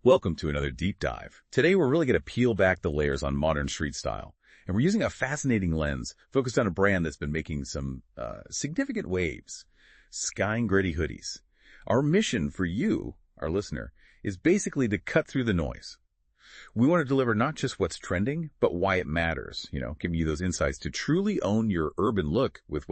Welcome to another deep dive. Today we're really going to peel back the layers on modern street style. And we're using a fascinating lens focused on a brand that's been making some significant waves, SkyingGlitty Hoodies. Our mission for you, our listener, is basically to cut through the noise. We want to deliver not just what's trending, but why it matters, giving you those insights to truly own your urban look with,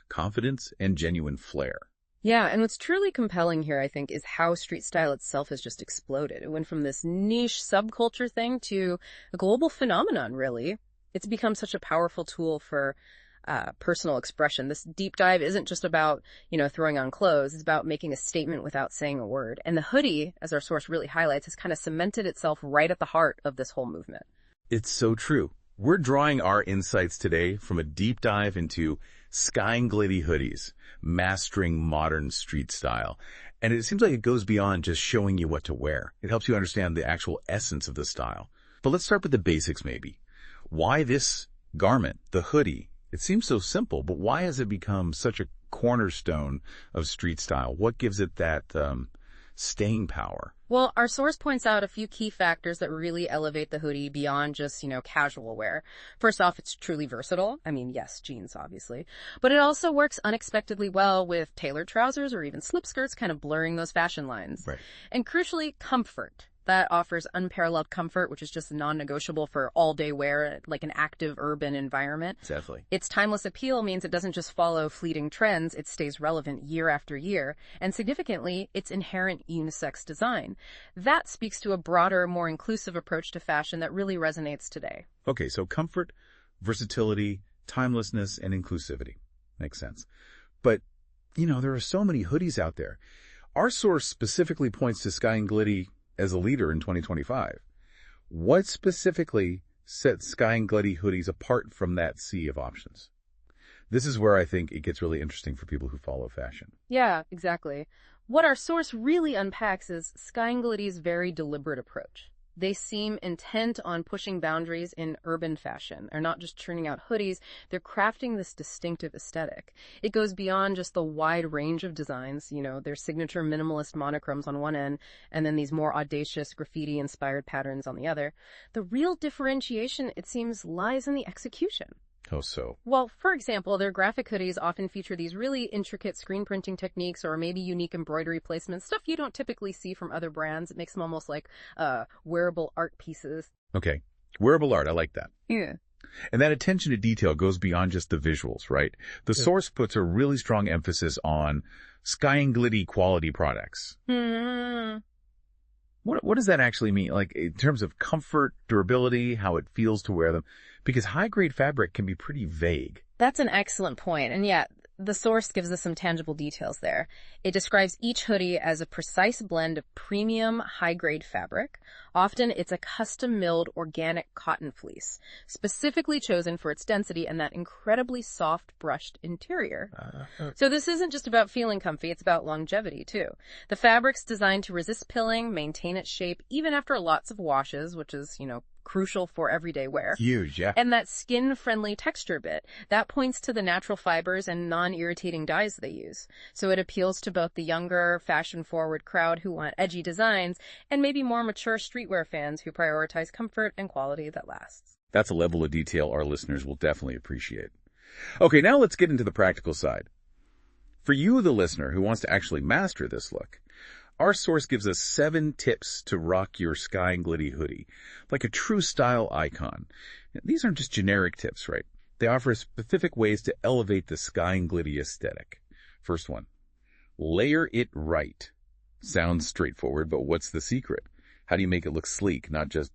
confidence and genuine flair. Yeah, and what's truly compelling here, I think, is how street style itself has just exploded. It went from this niche subculture thing to a global phenomenon, really. It's become such a powerful tool for personal expression. This deep dive isn't just about, throwing on clothes. It's about making a statement without saying a word. And the hoodie, as our source really highlights, has kind of cemented itself right at the heart of this whole movement. It's so true. We're drawing our insights today from a deep dive into SkyingGlitty Hoodies, mastering modern street style. And it seems like it goes beyond just showing you what to wear. It helps you understand the actual essence of the style. But let's start with the basics, maybe. Why this garment, the hoodie? It seems so simple, but why has it become such a cornerstone of street style? What gives it that staying power? Well, our source points out a few key factors that really elevate the hoodie beyond just, casual wear. First off, it's truly versatile. I mean, yes, jeans, obviously. But it also works unexpectedly well with tailored trousers or even slip skirts, kind of blurring those fashion lines. Right. And crucially, comfort. That offers unparalleled comfort, which is just non-negotiable for all-day wear, like an active urban environment. Definitely. Its timeless appeal means it doesn't just follow fleeting trends, it stays relevant year after year. And significantly, its inherent unisex design. That speaks to a broader, more inclusive approach to fashion that really resonates today. Okay, so comfort, versatility, timelessness, and inclusivity. Makes sense. But, there are so many hoodies out there. Our source specifically points to SkyingGlitty as a leader in 2025. What specifically sets SkyingGlitty hoodies apart from that sea of options? This is where I think it gets really interesting for people who follow fashion. Yeah, exactly. What our source really unpacks is SkyingGlitty's very deliberate approach. They seem intent on pushing boundaries in urban fashion. They're not just churning out hoodies, they're crafting this distinctive aesthetic. It goes beyond just the wide range of designs, their signature minimalist monochromes on one end, and then these more audacious graffiti-inspired patterns on the other. The real differentiation, it seems, lies in the execution. How so? Well, for example, their graphic hoodies often feature these really intricate screen printing techniques or maybe unique embroidery placements, stuff you don't typically see from other brands. It makes them almost like wearable art pieces. Okay. Wearable art. I like that. Yeah. And that attention to detail goes beyond just the visuals, right? The source puts a really strong emphasis on SkyingGlitty Quality Products. Hmm. What does that actually mean? Like in terms of comfort, durability, how it feels to wear them? Because high-grade fabric can be pretty vague. That's an excellent point. And yet, the source gives us some tangible details there. It describes each hoodie as a precise blend of premium, high-grade fabric. Often, it's a custom-milled organic cotton fleece, specifically chosen for its density and that incredibly soft, brushed interior. So this isn't just about feeling comfy, it's about longevity, too. The fabric's designed to resist pilling, maintain its shape, even after lots of washes, which is, crucial for everyday wear. Huge, yeah. And that skin-friendly texture bit, that points to the natural fibers and non-irritating dyes they use. So it appeals to both the younger, fashion-forward crowd who want edgy designs and maybe more mature streetwear fans who prioritize comfort and quality that lasts. That's a level of detail our listeners will definitely appreciate. Okay, now let's get into the practical side. For you, the listener, who wants to actually master this look, our source gives us 7 tips to rock your SkyingGlitty hoodie, like a true style icon. These aren't just generic tips, right? They offer specific ways to elevate the SkyingGlitty aesthetic. First one, layer it right. Sounds straightforward, but what's the secret? How do you make it look sleek, not just,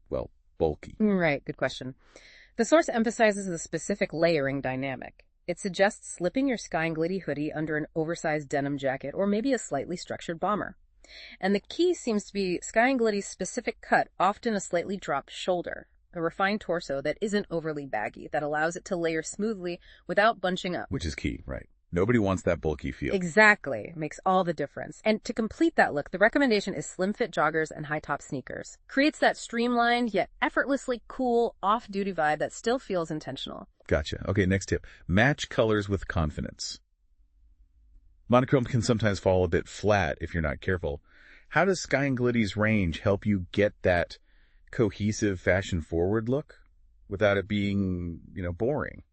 bulky? Right, good question. The source emphasizes the specific layering dynamic. It suggests slipping your SkyingGlitty hoodie under an oversized denim jacket or maybe a slightly structured bomber. And the key seems to be SkyingGlitty's specific cut, often a slightly dropped shoulder, a refined torso that isn't overly baggy, that allows it to layer smoothly without bunching up. Which is key, right? Nobody wants that bulky feel. Exactly. Makes all the difference. And to complete that look, the recommendation is slim-fit joggers and high-top sneakers. Creates that streamlined yet effortlessly cool, off-duty vibe that still feels intentional. Gotcha. Okay, next tip. Match colors with confidence. Monochrome can sometimes fall a bit flat if you're not careful. How does SkyingGlitty's range help you get that cohesive fashion-forward look without it being, boring?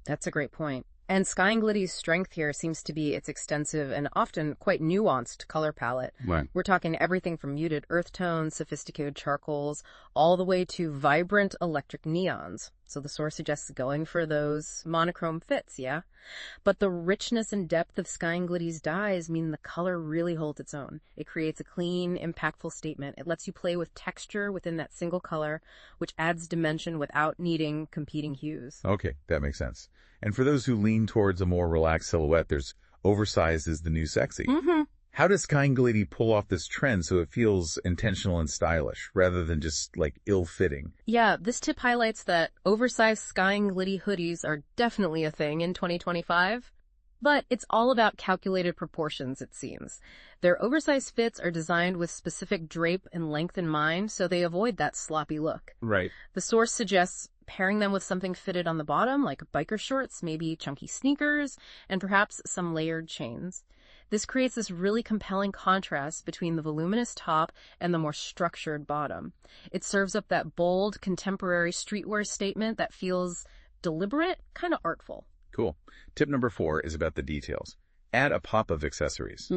That's a great point. And Skying Glitty's strength here seems to be its extensive and often quite nuanced color palette. Right. We're talking everything from muted earth tones, sophisticated charcoals, all the way to vibrant electric neons. So the source suggests going for those monochrome fits, yeah? But the richness and depth of Skying Glitty's dyes mean the color really holds its own. It creates a clean, impactful statement. It lets you play with texture within that single color, which adds dimension without needing competing hues. Okay, that makes sense. And for those who lean towards a more relaxed silhouette, there's oversized is the new sexy. Mm-hmm. How does Skying Glitty pull off this trend so it feels intentional and stylish, rather than just, ill-fitting? Yeah, this tip highlights that oversized Skying Glitty hoodies are definitely a thing in 2025. But it's all about calculated proportions, it seems. Their oversized fits are designed with specific drape and length in mind, so they avoid that sloppy look. Right. The source suggests pairing them with something fitted on the bottom, like biker shorts, maybe chunky sneakers, and perhaps some layered chains. This creates this really compelling contrast between the voluminous top and the more structured bottom. It serves up that bold, contemporary streetwear statement that feels deliberate, kind of artful. Cool. Tip number 4 is about the details. Add a pop of accessories.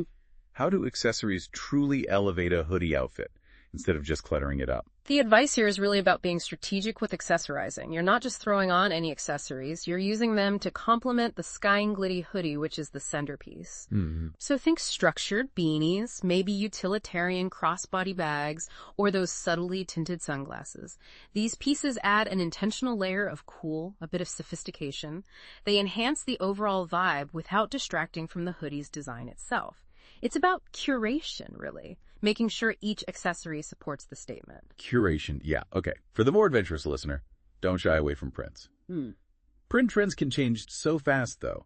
How do accessories truly elevate a hoodie outfit instead of just cluttering it up? The advice here is really about being strategic with accessorizing. You're not just throwing on any accessories, you're using them to complement the Skying Glitty hoodie, which is the centerpiece. Mm-hmm. So think structured beanies, maybe utilitarian crossbody bags, or those subtly tinted sunglasses. These pieces add an intentional layer of cool, a bit of sophistication. They enhance the overall vibe without distracting from the hoodie's design itself. It's about curation, really, making sure each accessory supports the statement. Curation, yeah, okay. For the more adventurous listener, don't shy away from prints. Print trends can change so fast, though.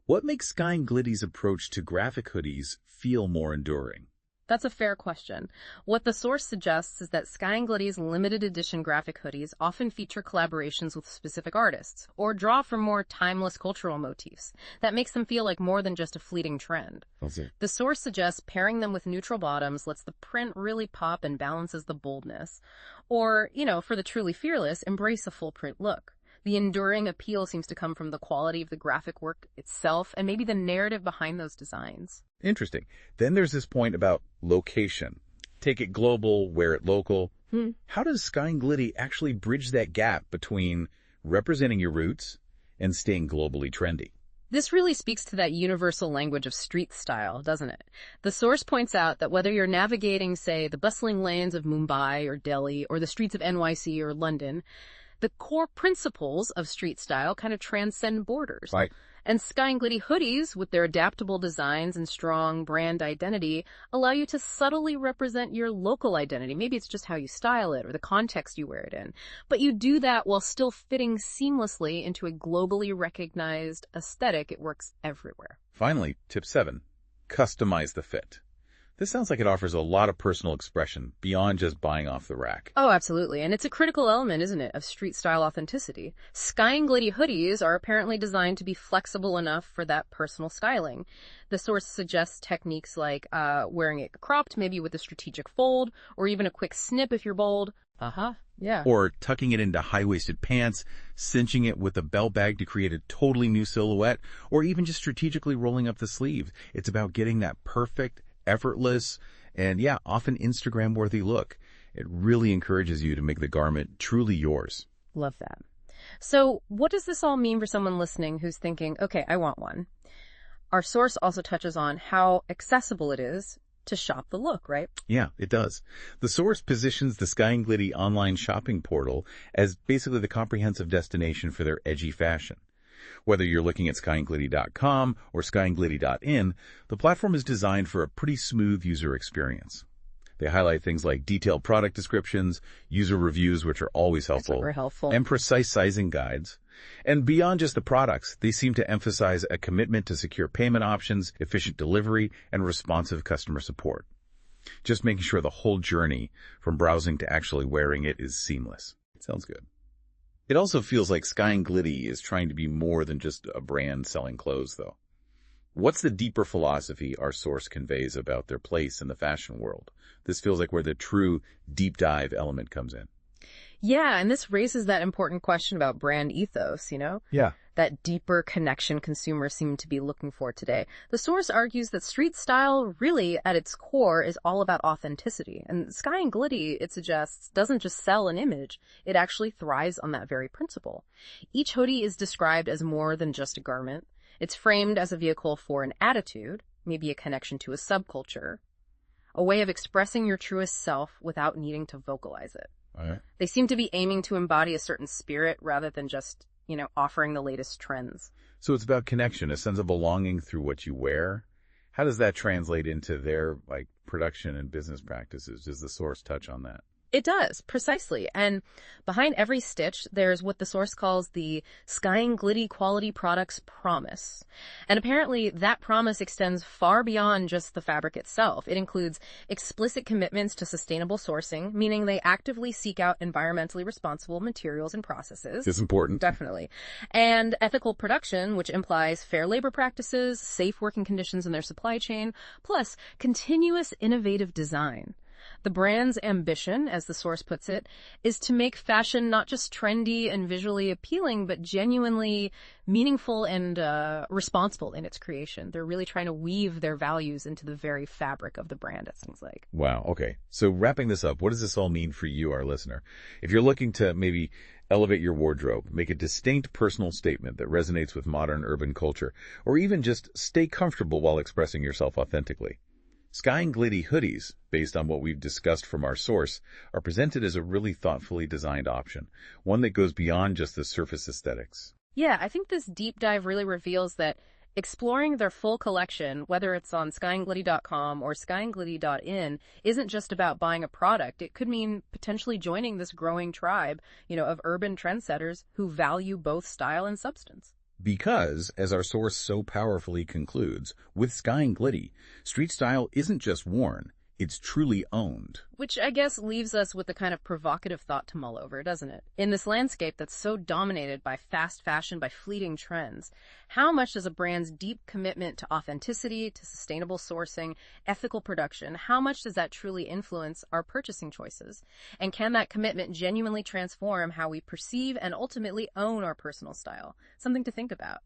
What makes Skying Glitty's approach to graphic hoodies feel more enduring? That's a fair question. What the source suggests is that Skying Glitty's limited edition graphic hoodies often feature collaborations with specific artists, or draw from more timeless cultural motifs. That makes them feel like more than just a fleeting trend. The source suggests pairing them with neutral bottoms lets the print really pop and balances the boldness. Or, for the truly fearless, embrace a full print look. The enduring appeal seems to come from the quality of the graphic work itself and maybe the narrative behind those designs. Interesting. Then there's this point about location. Take it global, wear it local. How does Skying Glitty actually bridge that gap between representing your roots and staying globally trendy? This really speaks to that universal language of street style, doesn't it? The source points out that whether you're navigating, say, the bustling lanes of Mumbai or Delhi or the streets of NYC or London, the core principles of street style kind of transcend borders. Right. And Skying Glitty hoodies, with their adaptable designs and strong brand identity, allow you to subtly represent your local identity. Maybe it's just how you style it or the context you wear it in. But you do that while still fitting seamlessly into a globally recognized aesthetic. It works everywhere. Finally, tip 7, customize the fit. This sounds like it offers a lot of personal expression beyond just buying off the rack. Oh, absolutely. And it's a critical element, isn't it, of street style authenticity. Skying Glitty hoodies are apparently designed to be flexible enough for that personal styling. The source suggests techniques like wearing it cropped, maybe with a strategic fold, or even a quick snip if you're bold. Yeah. Or tucking it into high-waisted pants, cinching it with a belt bag to create a totally new silhouette, or even just strategically rolling up the sleeves. It's about getting that perfect, effortless, and often Instagram-worthy look. It really encourages you to make the garment truly yours. Love that. So what does this all mean for someone listening who's thinking, okay, I want one? Our source also touches on how accessible it is to shop the look, right? Yeah, it does. The source positions the Skying Glitty online shopping portal as basically the comprehensive destination for their edgy fashion. Whether you're looking at SkyingGlitty.com or SkyingGlitty.in, the platform is designed for a pretty smooth user experience. They highlight things like detailed product descriptions, user reviews, which are always helpful, Super helpful, and precise sizing guides. And beyond just the products, they seem to emphasize a commitment to secure payment options, efficient delivery, and responsive customer support. Just making sure the whole journey from browsing to actually wearing it is seamless. It sounds good. It also feels like Skying Glitty is trying to be more than just a brand selling clothes, though. What's the deeper philosophy our source conveys about their place in the fashion world? This feels like where the true deep dive element comes in. Yeah, and this raises that important question about brand ethos, Yeah. that deeper connection consumers seem to be looking for today. The source argues that street style really, at its core, is all about authenticity. And Skying Glitty, it suggests, doesn't just sell an image, it actually thrives on that very principle. Each hoodie is described as more than just a garment. It's framed as a vehicle for an attitude, maybe a connection to a subculture, a way of expressing your truest self without needing to vocalize it. All right. They seem to be aiming to embody a certain spirit rather than just, offering the latest trends. So it's about connection, a sense of belonging through what you wear. How does that translate into their production and business practices? Does the source touch on that? It does, precisely. And behind every stitch, there's what the source calls the Skying Glitty Quality Products promise. And apparently that promise extends far beyond just the fabric itself. It includes explicit commitments to sustainable sourcing, meaning they actively seek out environmentally responsible materials and processes. It's important. Definitely. And ethical production, which implies fair labor practices, safe working conditions in their supply chain, plus continuous innovative design. The brand's ambition, as the source puts it, is to make fashion not just trendy and visually appealing, but genuinely meaningful and responsible in its creation. They're really trying to weave their values into the very fabric of the brand, it seems like. Wow. Okay. So wrapping this up, what does this all mean for you, our listener? If you're looking to maybe elevate your wardrobe, make a distinct personal statement that resonates with modern urban culture, or even just stay comfortable while expressing yourself authentically, Skying Glitty Hoodies, based on what we've discussed from our source, are presented as a really thoughtfully designed option, one that goes beyond just the surface aesthetics. Yeah, I think this deep dive really reveals that exploring their full collection, whether it's on SkyingGlitty.com or SkyingGlitty.in, isn't just about buying a product. It could mean potentially joining this growing tribe, of urban trendsetters who value both style and substance. Because, as our source so powerfully concludes, with Skying Glitty, street style isn't just worn, it's truly owned. Which I guess leaves us with a kind of provocative thought to mull over, doesn't it? In this landscape that's so dominated by fast fashion, by fleeting trends, how much does a brand's deep commitment to authenticity, to sustainable sourcing, ethical production, how much does that truly influence our purchasing choices? And can that commitment genuinely transform how we perceive and ultimately own our personal style? Something to think about.